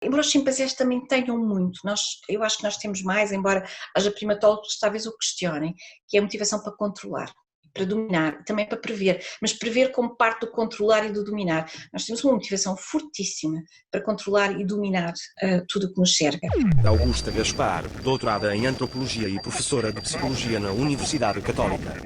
Embora os chimpanzés também tenham muito, eu acho que nós temos mais, embora haja primatólogos que talvez o questionem, que é a motivação para controlar, para dominar, também para prever, mas prever como parte do controlar e do dominar. Nós temos uma motivação fortíssima para controlar e dominar tudo o que nos cerca. Augusta Gaspar, doutorada em Antropologia e professora de Psicologia na Universidade Católica.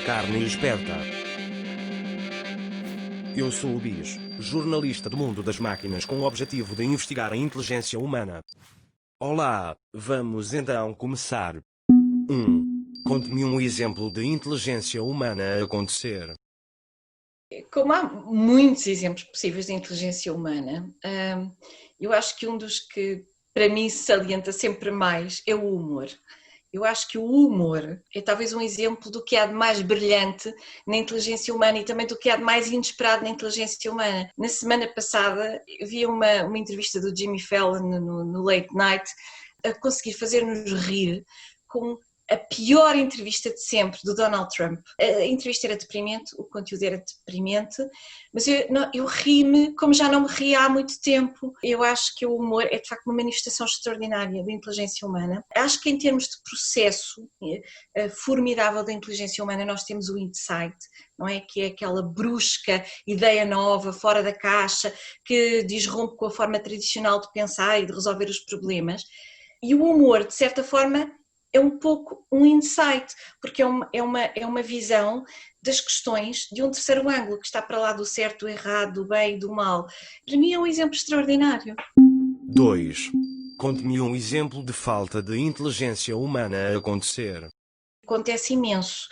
Carne esperta. Eu sou o Bis, jornalista do mundo das máquinas com o objetivo de investigar a inteligência humana. Olá, vamos então começar. 1. Conte-me um exemplo de inteligência humana a acontecer. Como há muitos exemplos possíveis de inteligência humana, eu acho que um dos que para mim se salienta sempre mais é o humor. Eu acho que o humor é talvez um exemplo do que há de mais brilhante na inteligência humana e também do que há de mais inesperado na inteligência humana. Na semana passada vi uma entrevista do Jimmy Fallon no Late Night a conseguir fazer-nos rir com a pior entrevista de sempre do Donald Trump. A entrevista era deprimente, o conteúdo era deprimente, mas eu ri-me como já não me ria há muito tempo. Eu acho que o humor é de facto uma manifestação extraordinária da inteligência humana. Acho que em termos de processo formidável da inteligência humana nós temos o insight, não é? Que é aquela brusca ideia nova, fora da caixa, que disrompe com a forma tradicional de pensar e de resolver os problemas. E o humor, de certa forma, é um pouco um insight, porque é uma visão das questões de um terceiro ângulo, que está para lá do certo, do errado, do bem e do mal. Para mim é um exemplo extraordinário. 2. Conte-me um exemplo de falta de inteligência humana a acontecer. Acontece imenso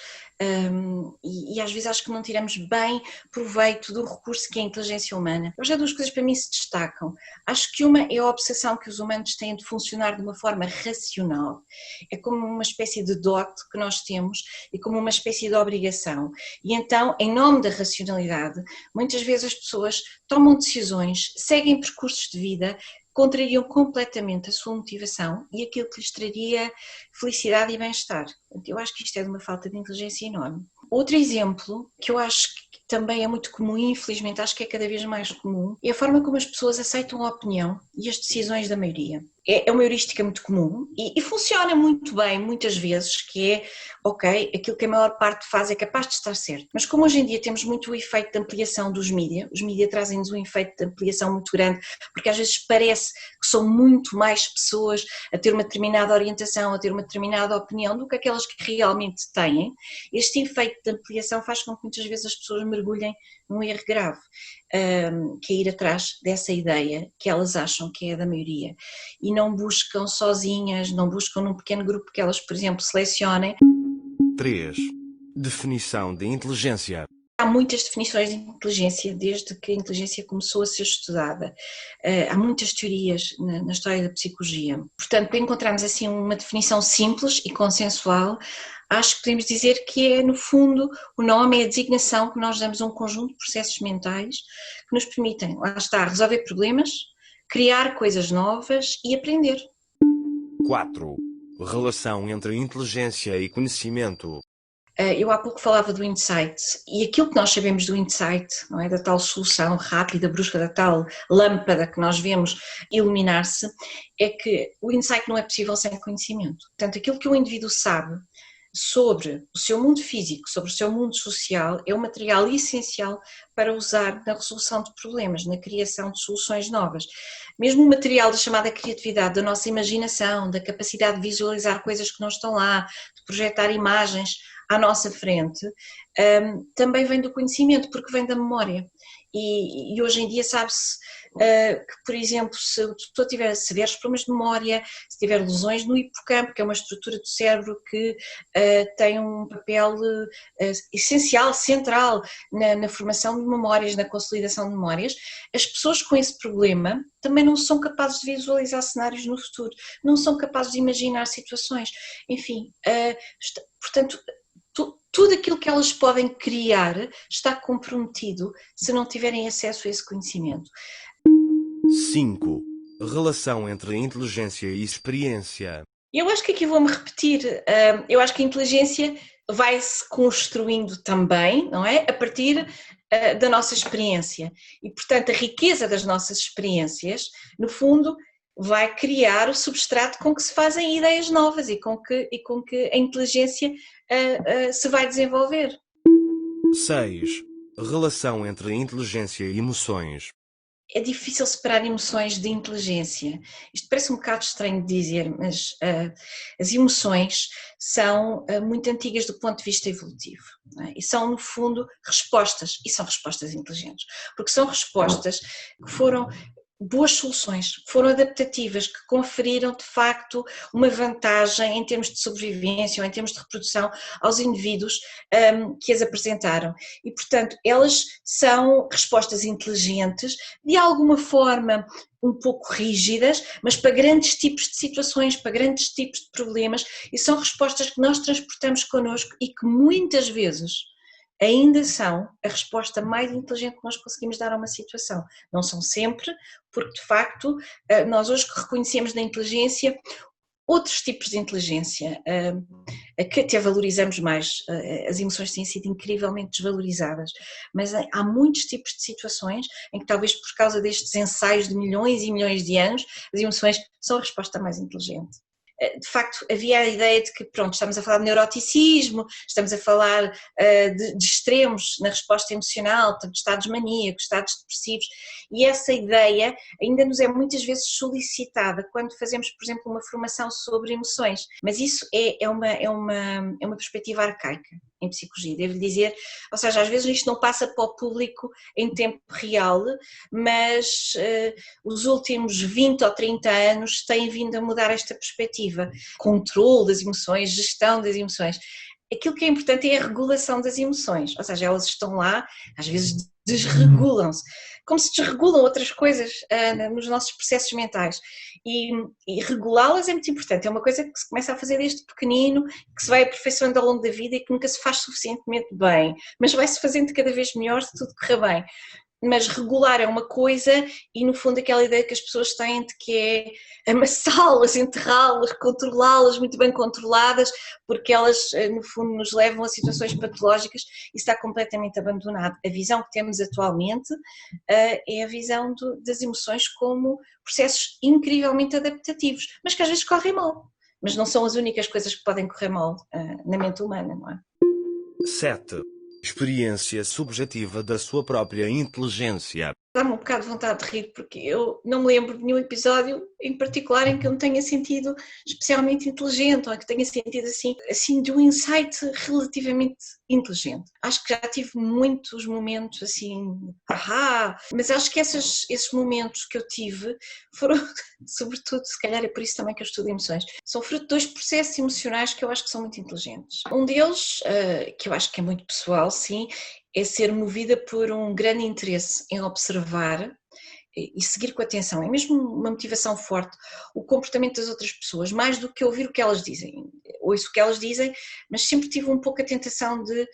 e às vezes acho que não tiramos bem proveito do recurso que é a inteligência humana. Hoje há duas coisas para mim se destacam. Acho que uma é a obsessão que os humanos têm de funcionar de uma forma racional. É como uma espécie de dote que nós temos e como uma espécie de obrigação. E então, em nome da racionalidade, muitas vezes as pessoas tomam decisões, seguem percursos de vida, contrariam completamente a sua motivação e aquilo que lhes traria felicidade e bem-estar. Eu acho que isto é de uma falta de inteligência enorme. Outro exemplo, que eu acho que também é muito comum e infelizmente acho que é cada vez mais comum, é a forma como as pessoas aceitam a opinião e as decisões da maioria. É uma heurística muito comum e funciona muito bem muitas vezes, que é, ok, aquilo que a maior parte faz é capaz de estar certo, mas como hoje em dia temos muito o efeito de ampliação dos mídias, os mídias trazem-nos um efeito de ampliação muito grande, porque às vezes parece que são muito mais pessoas a ter uma determinada orientação, a ter uma determinada opinião do que aquelas que realmente têm. Este efeito de ampliação faz com que muitas vezes as pessoas mergulhem num erro grave, que é ir atrás dessa ideia que elas acham que é da maioria e não buscam sozinhas, não buscam num pequeno grupo que elas, por exemplo, selecionem. 3. Definição de inteligência. Há muitas definições de inteligência desde que a inteligência começou a ser estudada. Há muitas teorias na história da psicologia. Portanto, para encontrarmos assim uma definição simples e consensual, acho que podemos dizer que é, no fundo, o nome é a designação que nós damos a um conjunto de processos mentais que nos permitem, lá está, resolver problemas, criar coisas novas e aprender. 4. Relação entre inteligência e conhecimento. Eu há pouco falava do insight e aquilo que nós sabemos do insight, não é, da tal solução rápida, brusca, da tal lâmpada que nós vemos iluminar-se, é que o insight não é possível sem conhecimento. Portanto, aquilo que o indivíduo sabe sobre o seu mundo físico, sobre o seu mundo social, é um material essencial para usar na resolução de problemas, na criação de soluções novas. Mesmo o material da chamada criatividade, da nossa imaginação, da capacidade de visualizar coisas que não estão lá, de projetar imagens à nossa frente, também vem do conhecimento, porque vem da memória. E hoje em dia sabe-se que, por exemplo, se a pessoa tiver severos problemas de memória, se tiver lesões no hipocampo, que é uma estrutura do cérebro que tem um papel essencial, central na formação de memórias, na consolidação de memórias, as pessoas com esse problema também não são capazes de visualizar cenários no futuro, não são capazes de imaginar situações, enfim, portanto, tudo aquilo que elas podem criar está comprometido se não tiverem acesso a esse conhecimento. 5. Relação entre inteligência e experiência. Eu acho que aqui vou-me repetir. Eu acho que a inteligência vai-se construindo também, não é? A partir da nossa experiência. E, portanto, a riqueza das nossas experiências, no fundo, vai criar o substrato com que se fazem ideias novas e com que a inteligência se vai desenvolver. 6. Relação entre inteligência e emoções. É difícil separar emoções de inteligência. Isto parece um bocado estranho de dizer, mas as emoções são muito antigas do ponto de vista evolutivo, não é? E são, no fundo, respostas, e são respostas inteligentes, porque são respostas que foram boas soluções, que foram adaptativas, que conferiram de facto uma vantagem em termos de sobrevivência ou em termos de reprodução aos indivíduos que as apresentaram. E, portanto, elas são respostas inteligentes, de alguma forma um pouco rígidas, mas para grandes tipos de situações, para grandes tipos de problemas, e são respostas que nós transportamos connosco e que muitas vezes ainda são a resposta mais inteligente que nós conseguimos dar a uma situação. Não são sempre, porque de facto nós hoje reconhecemos na inteligência outros tipos de inteligência, que até valorizamos mais. As emoções têm sido incrivelmente desvalorizadas, mas há muitos tipos de situações em que talvez por causa destes ensaios de milhões e milhões de anos, as emoções são a resposta mais inteligente. De facto, havia a ideia de que, pronto, estamos a falar de neuroticismo, estamos a falar de extremos na resposta emocional, portanto, estados maníacos, estados depressivos, e essa ideia ainda nos é muitas vezes solicitada quando fazemos, por exemplo, uma formação sobre emoções, mas isso é uma perspectiva arcaica em psicologia, devo dizer, ou seja, às vezes isto não passa para o público em tempo real, mas os últimos 20 ou 30 anos têm vindo a mudar esta perspectiva, controle das emoções, gestão das emoções. Aquilo que é importante é a regulação das emoções, ou seja, elas estão lá, às vezes desregulam-se, como se desregulam outras coisas nos nossos processos mentais, e regulá-las é muito importante, é uma coisa que se começa a fazer desde pequenino, que se vai aperfeiçoando ao longo da vida e que nunca se faz suficientemente bem, mas vai-se fazendo cada vez melhor se tudo correr bem. Mas regular é uma coisa e no fundo aquela ideia que as pessoas têm de que é amassá-las, enterrá-las, controlá-las, muito bem controladas, porque elas no fundo nos levam a situações patológicas, isso está completamente abandonado. A visão que temos atualmente é a visão das emoções como processos incrivelmente adaptativos, mas que às vezes correm mal, mas não são as únicas coisas que podem correr mal na mente humana, não é? 7. Experiência subjetiva da sua própria inteligência. Dá-me um bocado de vontade de rir, porque eu não me lembro de nenhum episódio em particular em que eu me tenha sentido especialmente inteligente, ou que tenha sentido assim de um insight relativamente inteligente. Acho que já tive muitos momentos assim, mas acho que esses momentos que eu tive foram, sobretudo, se calhar é por isso também que eu estudo emoções, são fruto de dois processos emocionais que eu acho que são muito inteligentes. Um deles, que eu acho que é muito pessoal, sim, é ser movida por um grande interesse em observar e seguir com atenção, é mesmo uma motivação forte, o comportamento das outras pessoas, mais do que ouvir o que elas dizem. Ouço o que elas dizem, mas sempre tive um pouco a tentação de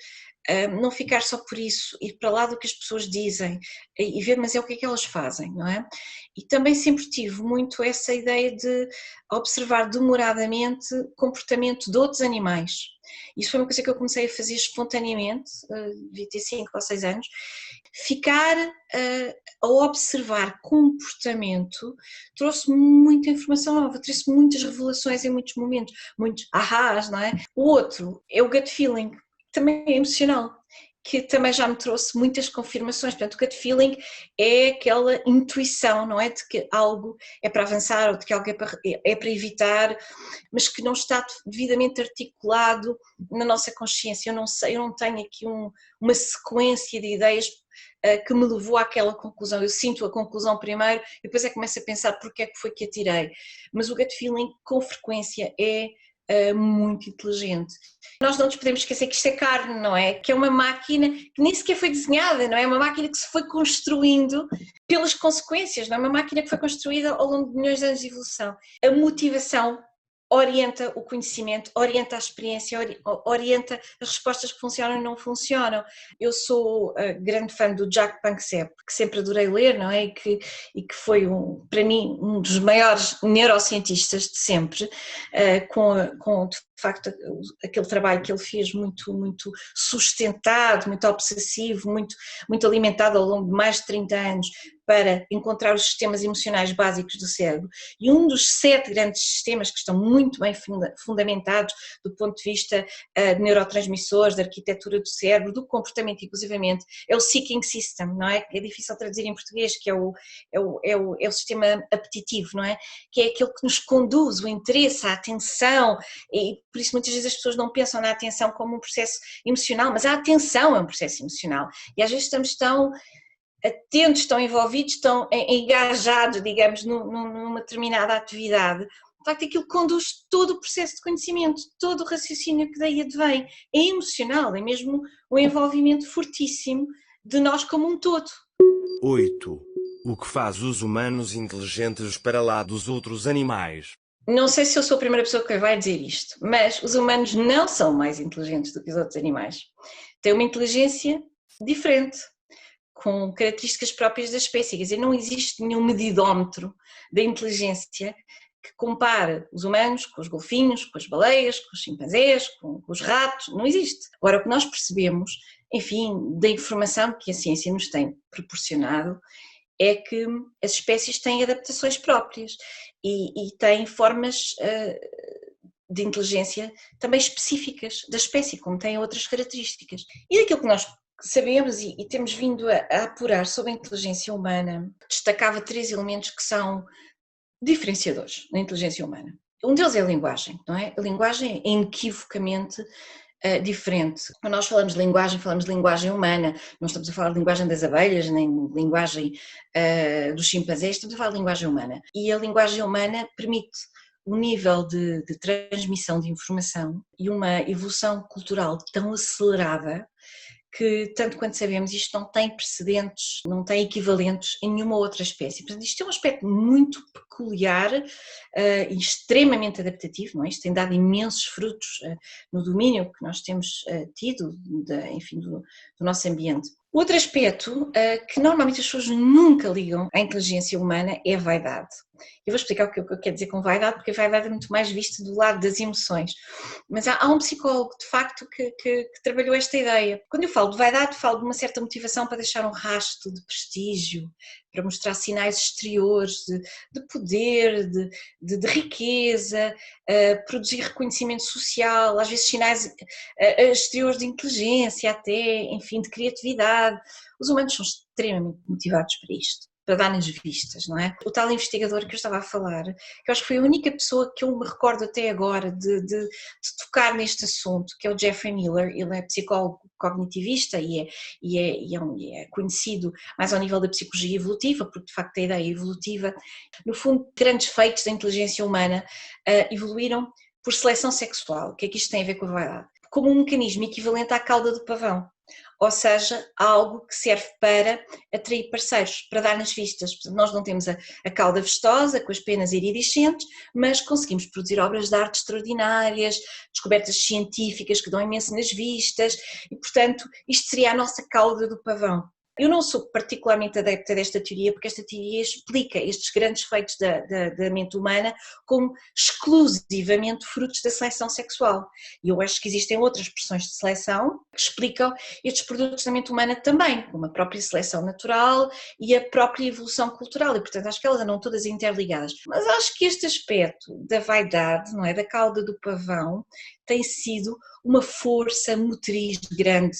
não ficar só por isso, ir para lá do que as pessoas dizem e ver, mas é o que é que elas fazem, não é? E também sempre tive muito essa ideia de observar demoradamente o comportamento de outros animais. Isso foi uma coisa que eu comecei a fazer espontaneamente, devia ter 5 ou 6 anos, ficar a observar comportamento trouxe-me muita informação nova, trouxe muitas revelações em muitos momentos, muitos ahás, não é? O outro é o gut feeling, também é emocional, que também já me trouxe muitas confirmações. Portanto, o gut feeling é aquela intuição, não é? De que algo é para avançar ou de que algo é para evitar, mas que não está devidamente articulado na nossa consciência. Eu não sei, eu não tenho aqui uma sequência de ideias que me levou àquela conclusão. Eu sinto a conclusão primeiro e depois é que começo a pensar porque é que foi que a tirei. Mas o gut feeling, com frequência, é muito inteligente. Nós não nos podemos esquecer que isto é carne, não é? Que é uma máquina que nem sequer foi desenhada, não é? É uma máquina que se foi construindo pelas consequências, não é? Uma máquina que foi construída ao longo de milhões de anos de evolução. A motivação orienta o conhecimento, orienta a experiência, orienta as respostas que funcionam e não funcionam. Eu sou grande fã do Jaak Panksepp, que sempre adorei ler, não é? E que foi, para mim, um dos maiores neurocientistas de sempre, com de facto aquele trabalho que ele fez muito sustentado, muito obsessivo, muito alimentado ao longo de mais de 30 anos para encontrar os sistemas emocionais básicos do cérebro, e um dos 7 grandes sistemas que estão muito bem fundamentados do ponto de vista de neurotransmissores, da arquitetura do cérebro, do comportamento inclusivamente, é o Seeking System, não é? É difícil traduzir em português, que é o sistema apetitivo, não é? Que é aquele que nos conduz, o interesse, a atenção, e por isso muitas vezes as pessoas não pensam na atenção como um processo emocional, mas a atenção é um processo emocional, e às vezes estamos tão atentos, estão envolvidos, estão engajados, digamos, numa determinada atividade. De facto, aquilo conduz todo o processo de conhecimento, todo o raciocínio que daí advém. É emocional, é mesmo um envolvimento fortíssimo de nós como um todo. 8. O que faz os humanos inteligentes para lá dos outros animais? Não sei se eu sou a primeira pessoa que vai dizer isto, mas os humanos não são mais inteligentes do que os outros animais. Têm uma inteligência diferente, com características próprias da espécie, quer dizer, não existe nenhum medidómetro da inteligência que compare os humanos com os golfinhos, com as baleias, com os chimpanzés, com os ratos, não existe. Agora, o que nós percebemos, enfim, da informação que a ciência nos tem proporcionado, é que as espécies têm adaptações próprias e têm formas de inteligência também específicas da espécie, como têm outras características. E daquilo que nós sabemos e temos vindo a apurar sobre a inteligência humana, destacava 3 elementos que são diferenciadores na inteligência humana. Um deles é a linguagem, não é? A linguagem é inequivocamente diferente. Quando nós falamos de linguagem humana, não estamos a falar de linguagem das abelhas, nem de linguagem dos chimpanzés, estamos a falar de linguagem humana. E a linguagem humana permite um nível de transmissão de informação e uma evolução cultural tão acelerada que, tanto quanto sabemos, isto não tem precedentes, não tem equivalentes em nenhuma outra espécie. Portanto, isto é um aspecto muito peculiar e extremamente adaptativo, não é? Isto tem dado imensos frutos no domínio que nós temos tido, enfim, do nosso ambiente. Outro aspecto que normalmente as pessoas nunca ligam à inteligência humana é a vaidade. Eu vou explicar o que eu quero dizer com vaidade, porque a vaidade é muito mais vista do lado das emoções. Mas há um psicólogo, de facto, que trabalhou esta ideia. Quando eu falo de vaidade, falo de uma certa motivação para deixar um rastro de prestígio, para mostrar sinais exteriores de poder, de riqueza, produzir reconhecimento social, às vezes sinais exteriores de inteligência até, enfim, de criatividade. Os humanos são extremamente motivados para isto, para dar nas vistas, não é? O tal investigador que eu estava a falar, que eu acho que foi a única pessoa que eu me recordo até agora de tocar neste assunto, que é o Jeffrey Miller. Ele é psicólogo cognitivista e é conhecido mais ao nível da psicologia evolutiva, porque de facto a ideia evolutiva, no fundo, grandes feitos da inteligência humana evoluíram por seleção sexual. O que é que isto tem a ver com a vaidade? Como um mecanismo equivalente à cauda do pavão. Ou seja, algo que serve para atrair parceiros, para dar nas vistas. Portanto, nós não temos a cauda vistosa, com as penas iridescentes, mas conseguimos produzir obras de arte extraordinárias, descobertas científicas que dão imenso nas vistas, e portanto isto seria a nossa cauda do pavão. Eu não sou particularmente adepta desta teoria, porque esta teoria explica estes grandes feitos da mente humana como exclusivamente frutos da seleção sexual. E eu acho que existem outras expressões de seleção que explicam estes produtos da mente humana também, como a própria seleção natural e a própria evolução cultural, e portanto acho que elas andam todas interligadas. Mas acho que este aspecto da vaidade, não é, da cauda do pavão, tem sido uma força motriz grande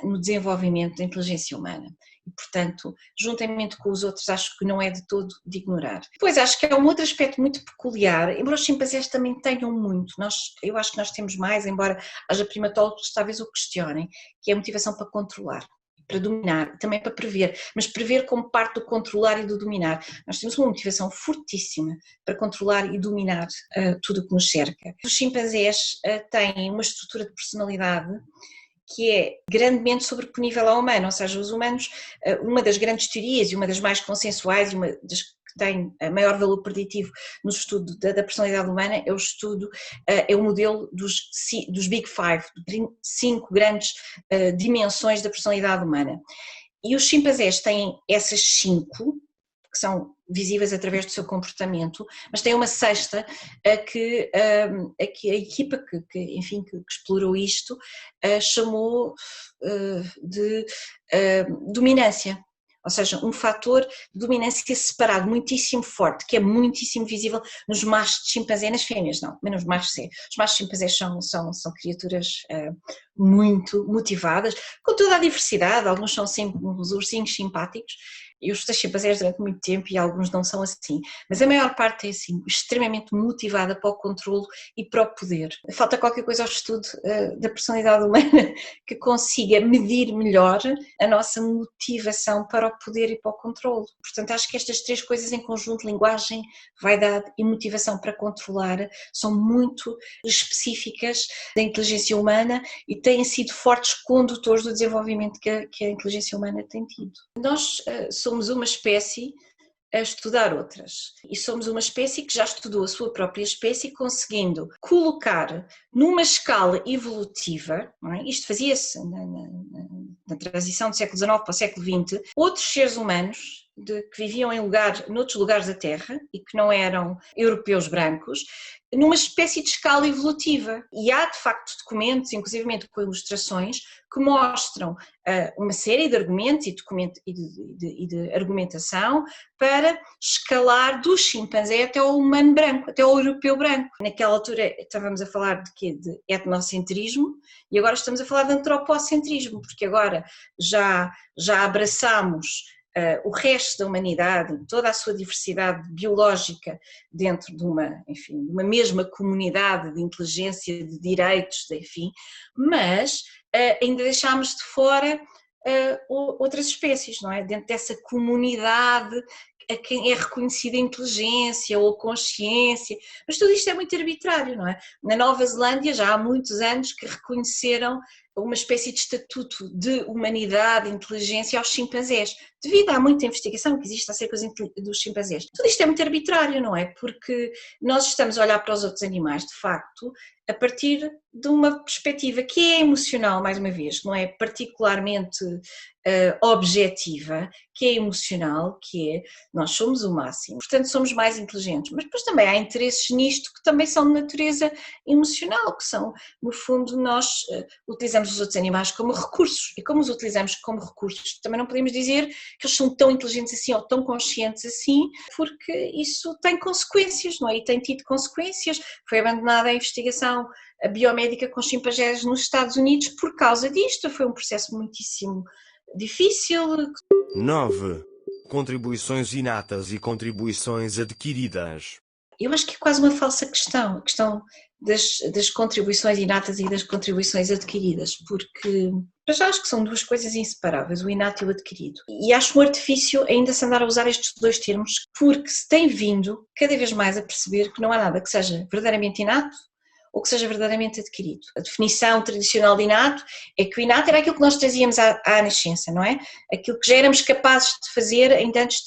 no desenvolvimento da inteligência humana. E, portanto, juntamente com os outros, acho que não é de todo de ignorar. Depois, acho que há um outro aspecto muito peculiar, embora os chimpanzés também tenham muito, eu acho que nós temos mais, embora haja primatólogos que talvez o questionem, que é a motivação para controlar, para dominar, também para prever, mas prever como parte do controlar e do dominar. Nós temos uma motivação fortíssima para controlar e dominar tudo o que nos cerca. Os chimpanzés têm uma estrutura de personalidade que é grandemente sobreponível ao humano, ou seja, os humanos, uma das grandes teorias e uma das mais consensuais e uma das que que tem maior valor preditivo no estudo da personalidade humana é o modelo dos Big Five, de 5 grandes dimensões da personalidade humana. E os chimpanzés têm essas 5, que são visíveis através do seu comportamento, mas tem uma sexta que a equipa que explorou isto chamou de dominância. Ou seja, um fator de dominância separado, muitíssimo forte, que é muitíssimo visível nos machos de chimpanzé, nas fêmeas não, mas nos machos sim. Os machos de chimpanzé são criaturas muito motivadas, com toda a diversidade, alguns são sim uns ursinhos simpáticos, eu estudei chimpanzés durante muito tempo e alguns não são assim, mas a maior parte é assim, extremamente motivada para o controlo e para o poder. Falta qualquer coisa ao estudo da personalidade humana que consiga medir melhor a nossa motivação para o poder e para o controlo. Portanto, acho que estas 3 coisas em conjunto, linguagem, vaidade e motivação para controlar, são muito específicas da inteligência humana e têm sido fortes condutores do desenvolvimento que a inteligência humana tem tido. Nós somos uma espécie a estudar outras e somos uma espécie que já estudou a sua própria espécie, conseguindo colocar numa escala evolutiva, não é? Isto fazia-se na transição do século XIX para o século XX, outros seres humanos que viviam noutros lugares da Terra e que não eram europeus brancos, numa espécie de escala evolutiva. E há, de facto, documentos, inclusivamente com ilustrações, que mostram uma série de argumentos e de argumentação para escalar do chimpanzé até ao humano branco, até ao europeu branco. Naquela altura estávamos a falar de quê? De etnocentrismo e agora estamos a falar de antropocentrismo, porque agora já abraçamos o resto da humanidade, toda a sua diversidade biológica dentro de uma mesma comunidade de inteligência, de direitos, enfim, mas ainda deixámos de fora outras espécies, não é? Dentro dessa comunidade a quem é reconhecida a inteligência ou a consciência, mas tudo isto é muito arbitrário, não é? Na Nova Zelândia já há muitos anos que reconheceram uma espécie de estatuto de humanidade, inteligência aos chimpanzés, devido a muita investigação que existe acerca dos chimpanzés. Tudo isto é muito arbitrário, não é? Porque nós estamos a olhar para os outros animais, de facto, a partir de uma perspectiva que é emocional, mais uma vez, não é particularmente objetiva, que é emocional, que é nós somos o máximo, portanto somos mais inteligentes, mas depois também há interesses nisto que também são de natureza emocional, que são, no fundo, nós utilizamos os outros animais como recursos, e como os utilizamos como recursos, também não podemos dizer que eles são tão inteligentes assim ou tão conscientes assim, porque isso tem consequências, não é? E tem tido consequências. Foi abandonada a investigação biomédica com chimpanzés nos Estados Unidos por causa disto, foi um processo muitíssimo difícil. 9. Contribuições inatas e contribuições adquiridas. Eu acho que é quase uma falsa questão, a questão das contribuições inatas e das contribuições adquiridas, porque para já acho que são 2 coisas inseparáveis, o inato e o adquirido. E acho um artifício ainda se andar a usar estes 2 termos, porque se tem vindo cada vez mais a perceber que não há nada que seja verdadeiramente inato ou que seja verdadeiramente adquirido. A definição tradicional de inato é que o inato era aquilo que nós trazíamos à nascença, não é? Aquilo que já éramos capazes de fazer ainda antes de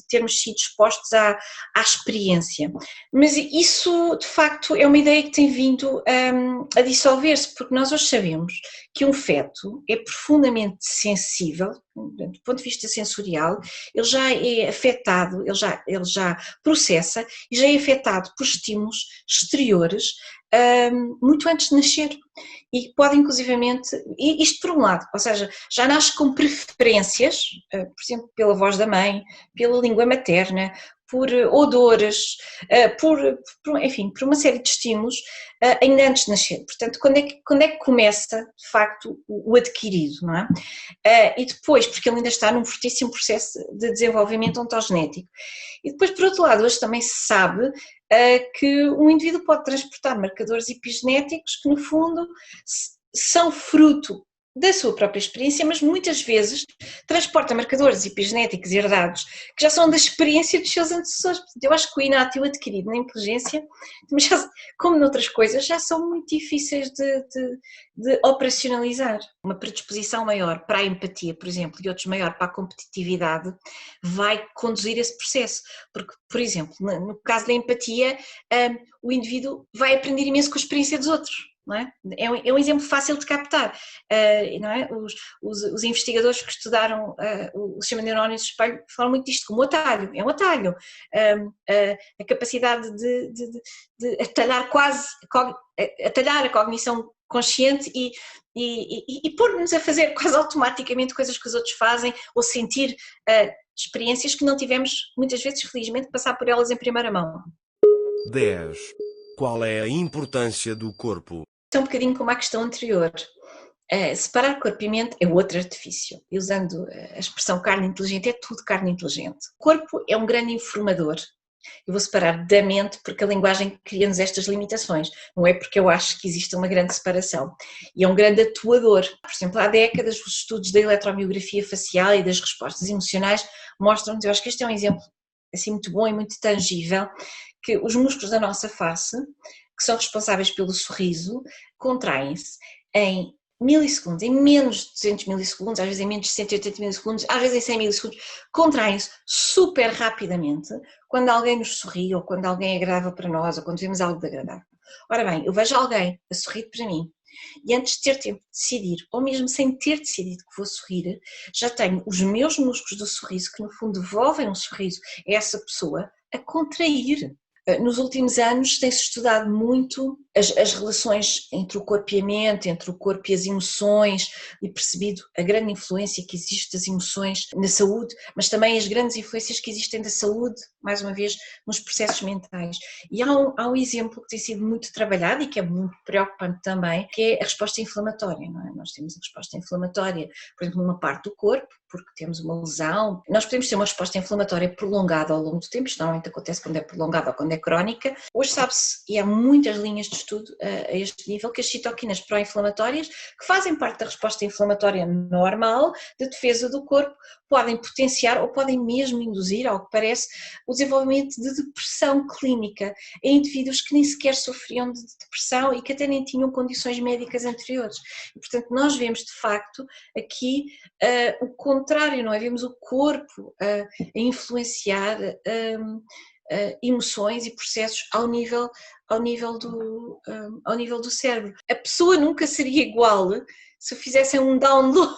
termos sido expostos à experiência. Mas isso, de facto, é uma ideia que tem vindo a dissolver-se, porque nós hoje sabemos que um feto é profundamente sensível, do ponto de vista sensorial, ele já é afetado, ele já processa e já é afetado por estímulos exteriores muito antes de nascer e pode inclusivamente, isto por um lado, ou seja, já nasce com preferências, por exemplo, pela voz da mãe, pela língua materna, por odores, por uma série de estímulos ainda antes de nascer. Portanto, quando é que começa, de facto, o adquirido, não é? E depois, porque ele ainda está num fortíssimo processo de desenvolvimento ontogenético. E depois, por outro lado, hoje também se sabe que um indivíduo pode transportar marcadores epigenéticos que, no fundo, são fruto da sua própria experiência, mas muitas vezes transporta marcadores epigenéticos herdados que já são da experiência dos seus antecessores. Portanto, eu acho que o inato e o adquirido na inteligência, mas já, como noutras coisas, já são muito difíceis de operacionalizar. Uma predisposição maior para a empatia, por exemplo, e outros maior para a competitividade, vai conduzir esse processo. Porque, por exemplo, no caso da empatia, o indivíduo vai aprender imenso com a experiência dos outros. Não é? É um exemplo fácil de captar, não é? Os investigadores que estudaram o sistema de neurónios de espelho falam muito disto como atalho, é um atalho, a capacidade de atalhar atalhar a cognição consciente e pôr-nos a fazer quase automaticamente coisas que os outros fazem ou sentir experiências que não tivemos muitas vezes, felizmente, passar por elas em primeira mão. 10. Qual é a importância do corpo? É um bocadinho como a questão anterior. Separar corpo e mente é outro artifício. E usando a expressão carne inteligente, é tudo carne inteligente. O corpo é um grande informador. Eu vou separar da mente porque a linguagem cria-nos estas limitações, não é porque eu acho que existe uma grande separação. E é um grande atuador. Por exemplo, há décadas os estudos da eletromiografia facial e das respostas emocionais mostram-nos, eu acho que este é um exemplo assim muito bom e muito tangível, que os músculos da nossa face, que são responsáveis pelo sorriso, contraem-se em milissegundos, em menos de 200 milissegundos, às vezes em menos de 180 milissegundos, às vezes em 100 milissegundos, contraem-se super rapidamente quando alguém nos sorri ou quando alguém é agradável para nós ou quando vemos algo de agradável. Ora bem, eu vejo alguém a sorrir para mim e antes de ter tempo de decidir, ou mesmo sem ter decidido que vou sorrir, já tenho os meus músculos do sorriso, que no fundo devolvem um sorriso a essa pessoa, a contrair. Nos últimos anos tem-se estudado muito as relações entre o corpo e a mente, entre o corpo e as emoções, e percebido a grande influência que existe das emoções na saúde, mas também as grandes influências que existem da saúde, mais uma vez, nos processos mentais. E há um exemplo que tem sido muito trabalhado e que é muito preocupante também, que é a resposta inflamatória, não é? Nós temos a resposta inflamatória, por exemplo, numa parte do corpo, porque temos uma lesão. Nós podemos ter uma resposta inflamatória prolongada ao longo do tempo, isto normalmente acontece quando é prolongada ou quando é crónica. Hoje sabe-se, e há muitas linhas de estudo a este nível, que as citoquinas pró-inflamatórias, que fazem parte da resposta inflamatória normal, de defesa do corpo, podem potenciar ou podem mesmo induzir, ao que parece, o desenvolvimento de depressão clínica em indivíduos que nem sequer sofriam de depressão e que até nem tinham condições médicas anteriores. E, portanto, nós vemos de facto aqui o contrário, não é? Vemos o corpo a influenciar emoções e processos ao nível do cérebro. A pessoa nunca seria igual se fizessem um download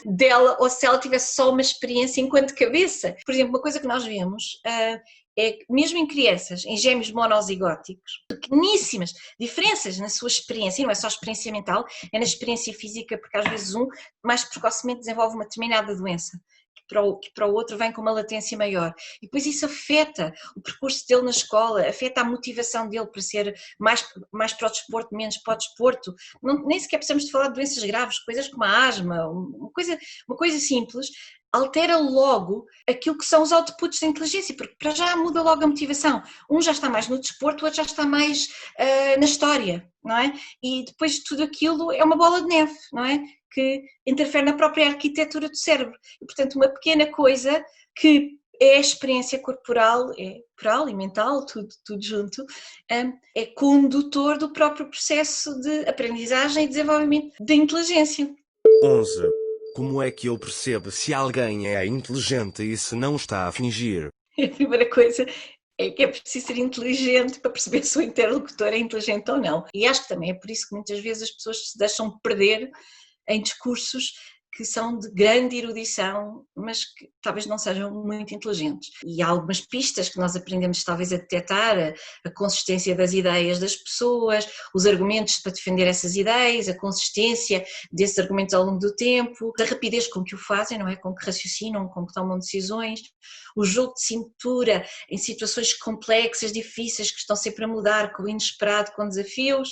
dela ou se ela tivesse só uma experiência enquanto cabeça. Por exemplo, uma coisa que nós vemos é que mesmo em crianças, em gêmeos monozigóticos, pequeníssimas diferenças na sua experiência, e não é só experiência mental, é na experiência física, porque às vezes um mais precocemente desenvolve uma determinada doença, que para o outro vem com uma latência maior. E depois isso afeta o percurso dele na escola, afeta a motivação dele para ser mais para o desporto, menos para o desporto. Nem sequer precisamos de falar de doenças graves, coisas como a asma, uma coisa simples, altera logo aquilo que são os outputs da inteligência, porque para já muda logo a motivação. Um já está mais no desporto, o outro já está mais na história, não é? E depois de tudo aquilo é uma bola de neve, não é? Que interfere na própria arquitetura do cérebro. E, portanto, uma pequena coisa que é a experiência corporal e mental, tudo junto, é condutor do próprio processo de aprendizagem e desenvolvimento da inteligência. 11. Como é que eu percebo se alguém é inteligente e se não está a fingir? A primeira coisa é que é preciso ser inteligente para perceber se o interlocutor é inteligente ou não. E acho que também é por isso que muitas vezes as pessoas se deixam perder em discursos que são de grande erudição, mas que talvez não sejam muito inteligentes. E há algumas pistas que nós aprendemos talvez a detectar, a consistência das ideias das pessoas, os argumentos para defender essas ideias, a consistência desses argumentos ao longo do tempo, a rapidez com que o fazem, não é? Com que raciocinam, com que tomam decisões, o jogo de cintura em situações complexas, difíceis, que estão sempre a mudar, com o inesperado, com desafios.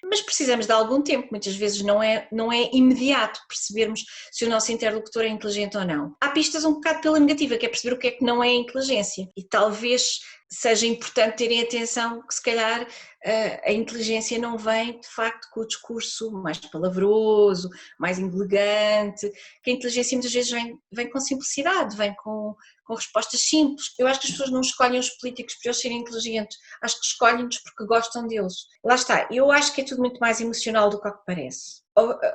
Mas precisamos de algum tempo, muitas vezes não é imediato percebermos se o nosso interlocutor é inteligente ou não. Há pistas um bocado pela negativa, que é perceber o que é que não é inteligência, e talvez seja importante terem atenção que se calhar a inteligência não vem de facto com o discurso mais palavroso, mais elegante, que a inteligência muitas vezes vem com simplicidade, vem com respostas simples. Eu acho que as pessoas não escolhem os políticos por eles serem inteligentes, acho que escolhem-nos porque gostam deles. Lá está, eu acho que é tudo muito mais emocional do que o que parece.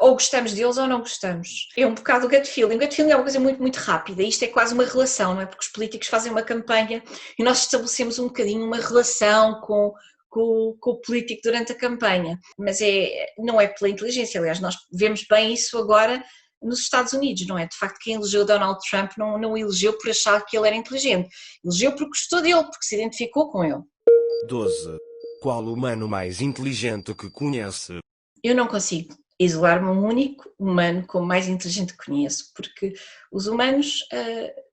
Ou gostamos deles ou não gostamos. É um bocado o gut feeling. O gut feeling é uma coisa muito, muito rápida. Isto é quase uma relação, não é? Porque os políticos fazem uma campanha e nós estabelecemos um bocadinho uma relação com o político durante a campanha. Mas não é pela inteligência. Aliás, nós vemos bem isso agora nos Estados Unidos, não é? De facto, quem elegeu Donald Trump não o elegeu por achar que ele era inteligente. Elegeu porque gostou dele, porque se identificou com ele. 12. Qual o humano mais inteligente que conhece? Eu não consigo isolar-me um único humano como mais inteligente que conheço, porque os humanos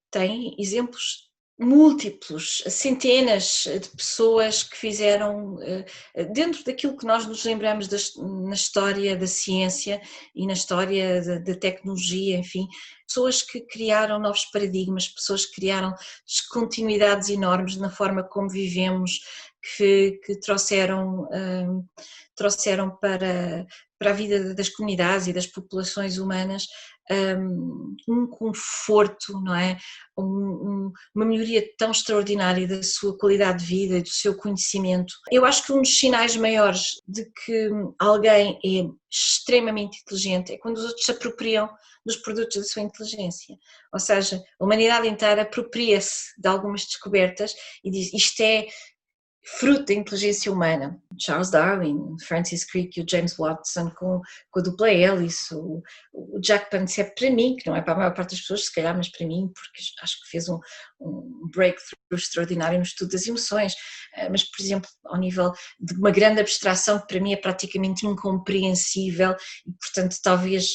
têm exemplos múltiplos, centenas de pessoas que fizeram, dentro daquilo que nós nos lembramos na história da ciência e na história da tecnologia, enfim, pessoas que criaram novos paradigmas, pessoas que criaram descontinuidades enormes na forma como vivemos, que trouxeram para a vida das comunidades e das populações humanas um conforto, não é? Uma melhoria tão extraordinária da sua qualidade de vida e do seu conhecimento. Eu acho que um dos sinais maiores de que alguém é extremamente inteligente é quando os outros se apropriam dos produtos da sua inteligência. Ou seja, a humanidade inteira apropria-se de algumas descobertas e diz isto é fruto da inteligência humana. Charles Darwin, Francis Crick e o James Watson com a dupla hélice, o Jack Pansep, para mim, que não é para a maior parte das pessoas, se calhar, mas para mim, porque acho que fez um breakthrough extraordinário no estudo das emoções, mas, por exemplo, ao nível de uma grande abstração que para mim é praticamente incompreensível e, portanto, talvez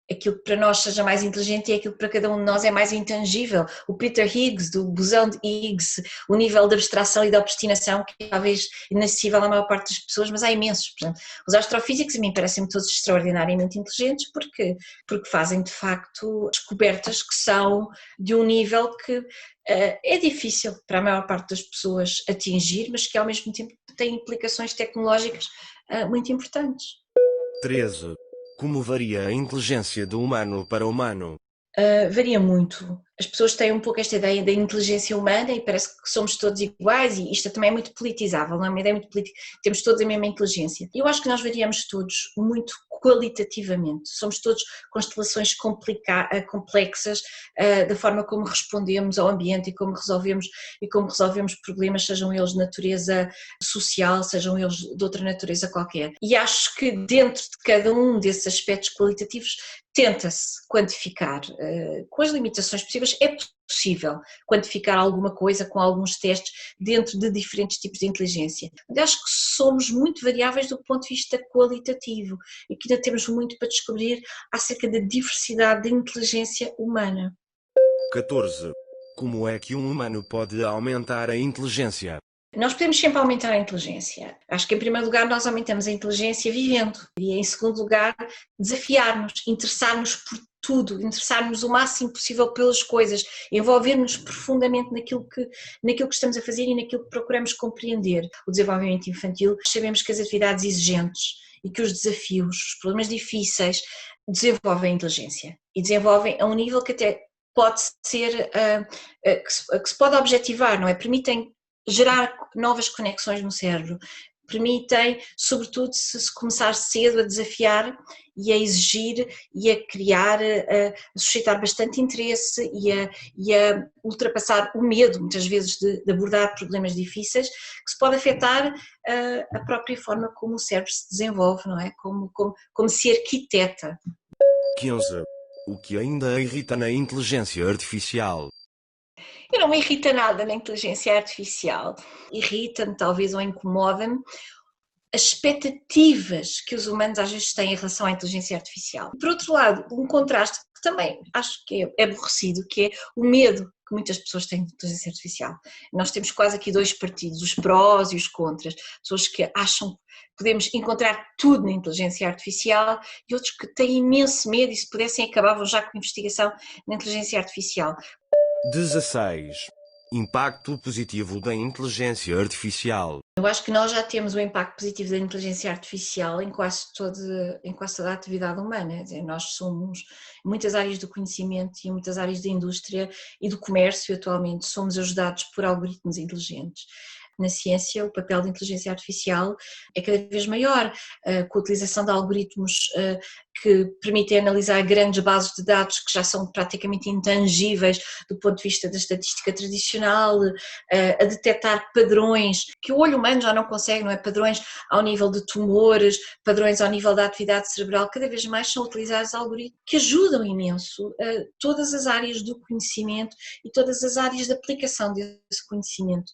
aquilo que para nós seja mais inteligente é aquilo que para cada um de nós é mais intangível. O Peter Higgs, do bosão de Higgs, o nível de abstração e de obstinação que é talvez inacessível à maior parte das pessoas, mas há imensos. Portanto, os astrofísicos a mim parecem-me todos extraordinariamente inteligentes porque fazem de facto descobertas que são de um nível que é difícil para a maior parte das pessoas atingir, mas que ao mesmo tempo têm implicações tecnológicas muito importantes. 13. Como varia a inteligência do humano para humano? Varia muito. As pessoas têm um pouco esta ideia da inteligência humana e parece que somos todos iguais e isto também é muito politizável, não é uma ideia muito política, temos todos a mesma inteligência. Eu acho que nós variamos todos muito qualitativamente, somos todos constelações complexas da forma como respondemos ao ambiente e como resolvemos problemas, sejam eles de natureza social, sejam eles de outra natureza qualquer. E acho que dentro de cada um desses aspectos qualitativos tenta-se quantificar, com as limitações possíveis, é possível quantificar alguma coisa com alguns testes dentro de diferentes tipos de inteligência. Mas acho que somos muito variáveis do ponto de vista qualitativo e que ainda temos muito para descobrir acerca da diversidade da inteligência humana. 14. Como é que um humano pode aumentar a inteligência? Nós podemos sempre aumentar a inteligência. Acho que em primeiro lugar nós aumentamos a inteligência vivendo e em segundo lugar desafiar-nos, interessar-nos por tudo, interessar-nos o máximo possível pelas coisas, envolver-nos profundamente naquilo que estamos a fazer e naquilo que procuramos compreender. O desenvolvimento infantil, sabemos que as atividades exigentes e que os desafios, os problemas difíceis desenvolvem a inteligência e desenvolvem a um nível que até pode ser, que se pode objetivar, não é? Permitem gerar novas conexões no cérebro, permitem, sobretudo, se começar cedo a desafiar e a exigir e a criar, a suscitar bastante interesse e a ultrapassar o medo, muitas vezes, de abordar problemas difíceis, que se pode afetar a própria forma como o cérebro se desenvolve, não é? Como se arquiteta. 15. O que ainda irrita na inteligência artificial? Eu não me irrita nada na inteligência artificial, irrita-me talvez ou incomoda-me as expectativas que os humanos às vezes têm em relação à inteligência artificial. Por outro lado, um contraste que também acho que é aborrecido, que é o medo que muitas pessoas têm de inteligência artificial. Nós temos quase aqui dois partidos, os prós e os contras, pessoas que acham que podemos encontrar tudo na inteligência artificial e outros que têm imenso medo e se pudessem acabavam já com a investigação na inteligência artificial. 16. Impacto positivo da inteligência artificial. Eu acho que nós já temos o impacto positivo da inteligência artificial em quase toda a atividade humana. Quer dizer, nós somos, em muitas áreas do conhecimento e em muitas áreas da indústria e do comércio atualmente, somos ajudados por algoritmos inteligentes. Na ciência, o papel da inteligência artificial é cada vez maior, com a utilização de algoritmos que permitem analisar grandes bases de dados que já são praticamente intangíveis do ponto de vista da estatística tradicional, a detectar padrões que o olho humano já não consegue, não é? Padrões ao nível de tumores, padrões ao nível da atividade cerebral, cada vez mais são utilizados algoritmos que ajudam imenso todas as áreas do conhecimento e todas as áreas de aplicação desse conhecimento.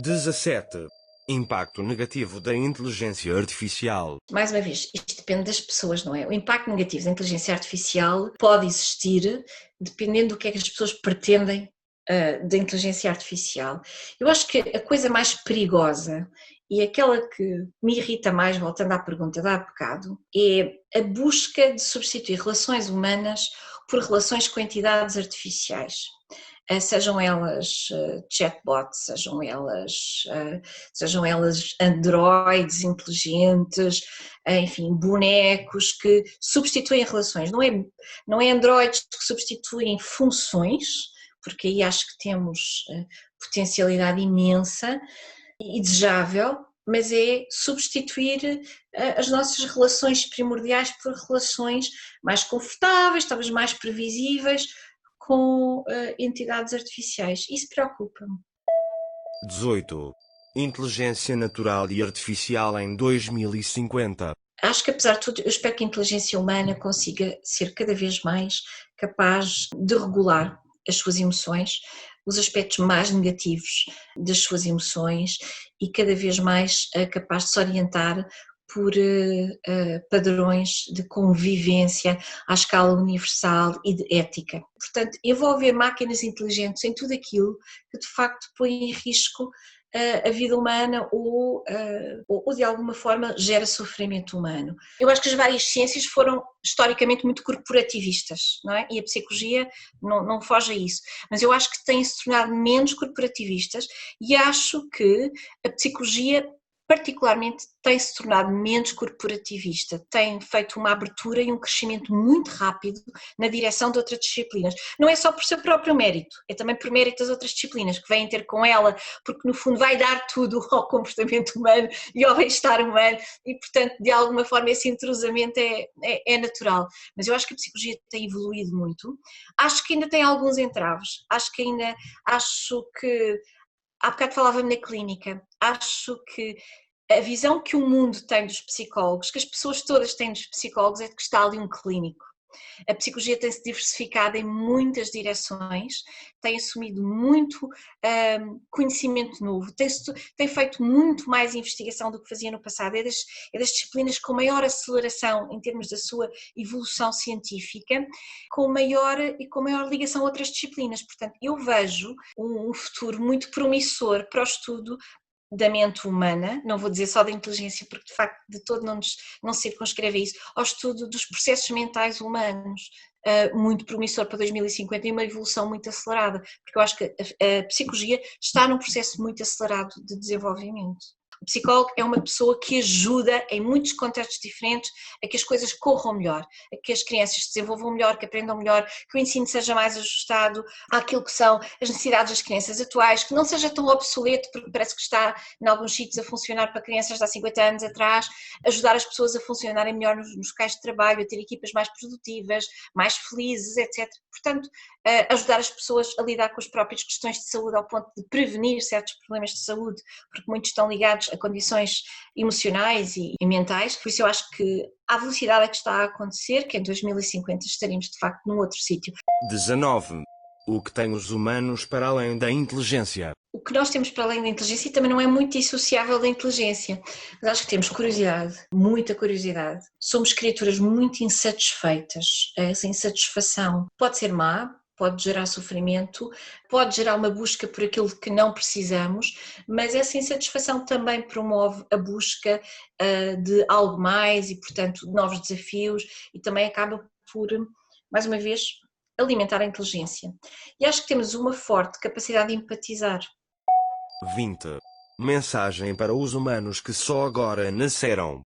17. Impacto negativo da inteligência artificial. Mais uma vez, isto depende das pessoas, não é? O impacto negativo da inteligência artificial pode existir dependendo do que é que as pessoas pretendem da inteligência artificial. Eu acho que a coisa mais perigosa e aquela que me irrita mais, voltando à pergunta de há bocado, é a busca de substituir relações humanas por relações com entidades artificiais. Sejam elas chatbots, sejam elas androides inteligentes, enfim, bonecos que substituem relações. Não é androides que substituem funções, porque aí acho que temos potencialidade imensa e desejável, mas é substituir as nossas relações primordiais por relações mais confortáveis, talvez mais previsíveis, com entidades artificiais. Isso preocupa-me. 18. Inteligência natural e artificial em 2050. Acho que, apesar de tudo, eu espero que a inteligência humana consiga ser cada vez mais capaz de regular as suas emoções, os aspectos mais negativos das suas emoções e cada vez mais capaz de se orientar por padrões de convivência à escala universal e de ética. Portanto, envolver máquinas inteligentes em tudo aquilo que de facto põe em risco a vida humana ou de alguma forma gera sofrimento humano. Eu acho que as várias ciências foram historicamente muito corporativistas, não é? E a psicologia não foge a isso, mas eu acho que têm se tornado menos corporativistas e acho que a psicologia particularmente tem se tornado menos corporativista, tem feito uma abertura e um crescimento muito rápido na direção de outras disciplinas. Não é só por seu próprio mérito, é também por mérito das outras disciplinas que vêm ter com ela, porque no fundo vai dar tudo ao comportamento humano e ao bem-estar humano e portanto de alguma forma esse entrosamento é natural. Mas eu acho que a psicologia tem evoluído muito, acho que ainda tem alguns entraves, acho que há bocado falava-me na clínica, acho que a visão que o mundo tem dos psicólogos, que as pessoas todas têm dos psicólogos, é de que está ali um clínico. A psicologia tem-se diversificado em muitas direções, tem assumido muito conhecimento novo, tem feito muito mais investigação do que fazia no passado, é das disciplinas com maior aceleração em termos da sua evolução científica, com maior ligação a outras disciplinas. Portanto, eu vejo um futuro muito promissor para o estudo da mente humana, não vou dizer só da inteligência, porque de facto de todo não se circunscreve a isso, ao estudo dos processos mentais humanos, muito promissor para 2050 e uma evolução muito acelerada, porque eu acho que a psicologia está num processo muito acelerado de desenvolvimento. O psicólogo é uma pessoa que ajuda em muitos contextos diferentes a que as coisas corram melhor, a que as crianças se desenvolvam melhor, que aprendam melhor, que o ensino seja mais ajustado àquilo que são as necessidades das crianças atuais, que não seja tão obsoleto, porque parece que está em alguns sítios a funcionar para crianças de há 50 anos atrás, ajudar as pessoas a funcionarem melhor nos locais de trabalho, a ter equipas mais produtivas, mais felizes, etc. Portanto, ajudar as pessoas a lidar com as próprias questões de saúde ao ponto de prevenir certos problemas de saúde, porque muitos estão ligados a condições emocionais e mentais, por isso eu acho que à velocidade a que está a acontecer, que em 2050 estaremos de facto num outro sítio. 19. O que tem os humanos para além da inteligência? O que nós temos para além da inteligência também não é muito dissociável da inteligência, mas acho que temos curiosidade, muita curiosidade. Somos criaturas muito insatisfeitas, essa insatisfação pode ser má, pode gerar sofrimento, pode gerar uma busca por aquilo que não precisamos, mas essa insatisfação também promove a busca de algo mais e, portanto, de novos desafios e também acaba por, mais uma vez, alimentar a inteligência. E acho que temos uma forte capacidade de empatizar. 20. Mensagem para os humanos que só agora nasceram.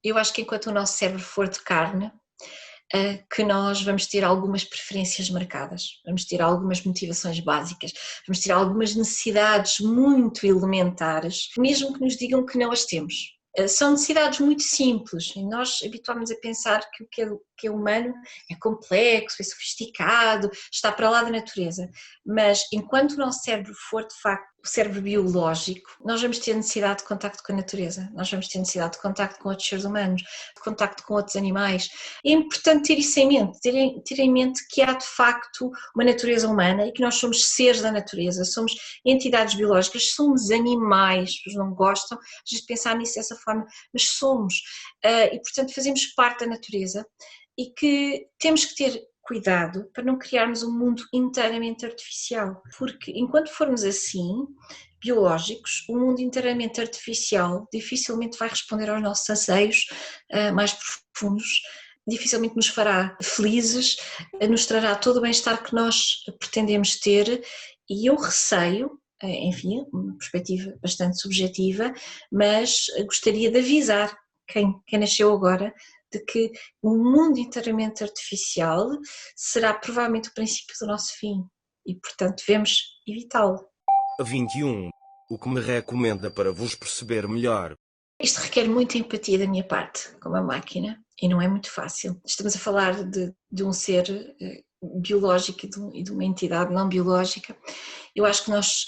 Eu acho que enquanto o nosso cérebro for de carne, que nós vamos ter algumas preferências marcadas, vamos ter algumas motivações básicas, vamos ter algumas necessidades muito elementares, mesmo que nos digam que não as temos. São necessidades muito simples e nós habituámos a pensar que o que é humano é complexo, é sofisticado, está para lá da natureza, mas enquanto o nosso cérebro for de facto o cérebro biológico, nós vamos ter necessidade de contacto com a natureza, nós vamos ter necessidade de contacto com outros seres humanos, de contacto com outros animais. É importante ter isso em mente, ter em mente que há de facto uma natureza humana e que nós somos seres da natureza, somos entidades biológicas, somos animais, as pessoas não gostam de pensar nisso dessa forma, mas somos, e portanto fazemos parte da natureza e que temos que ter cuidado para não criarmos um mundo inteiramente artificial, porque enquanto formos assim, biológicos, o mundo inteiramente artificial dificilmente vai responder aos nossos anseios mais profundos, dificilmente nos fará felizes, nos trará todo o bem-estar que nós pretendemos ter, e eu receio, enfim, uma perspectiva bastante subjetiva, mas gostaria de avisar quem nasceu agora de que um mundo inteiramente artificial será provavelmente o princípio do nosso fim e, portanto, devemos evitá-lo. 21. O que me recomenda para vos perceber melhor? Isto requer muita empatia da minha parte, como a máquina, e não é muito fácil. Estamos a falar de um ser biológico e de uma entidade não biológica. Eu acho que nós,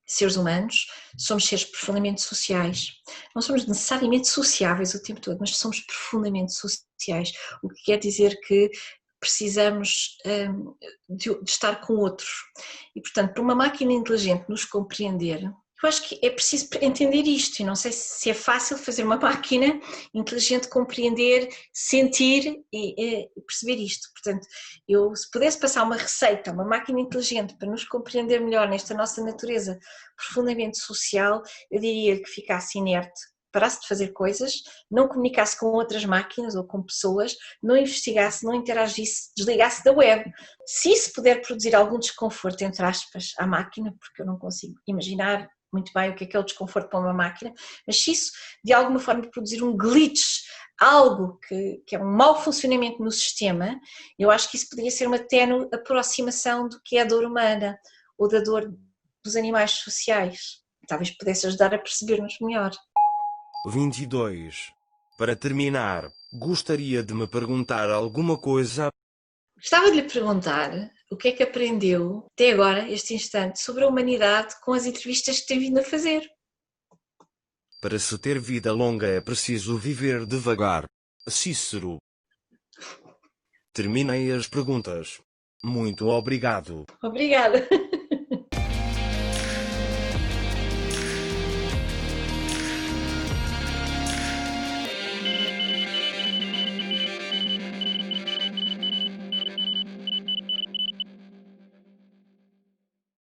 seres humanos, somos seres profundamente sociais. Não somos necessariamente sociáveis o tempo todo, mas somos profundamente sociais, o que quer dizer que precisamos de estar com outros. E, portanto, para uma máquina inteligente nos compreender, eu acho que é preciso entender isto, e não sei se é fácil fazer uma máquina inteligente compreender, sentir e perceber isto. Portanto, se pudesse passar uma receita a uma máquina inteligente para nos compreender melhor nesta nossa natureza profundamente social, eu diria que ficasse inerte, parasse de fazer coisas, não comunicasse com outras máquinas ou com pessoas, não investigasse, não interagisse, desligasse da web. Se isso puder produzir algum desconforto, entre aspas, à máquina, porque eu não consigo imaginar muito bem o que é o desconforto para uma máquina, mas se isso de alguma forma produzir um glitch, algo que é um mau funcionamento no sistema, eu acho que isso poderia ser uma ténue aproximação do que é a dor humana ou da dor dos animais sociais. Talvez pudesse ajudar a percebermos melhor. 22. Para terminar, gostaria de me perguntar alguma coisa. Gostava de lhe perguntar o que é que aprendeu até agora, este instante, sobre a humanidade com as entrevistas que tem vindo a fazer. Para se ter vida longa é preciso viver devagar. Cícero. Terminei as perguntas. Muito obrigado. Obrigada.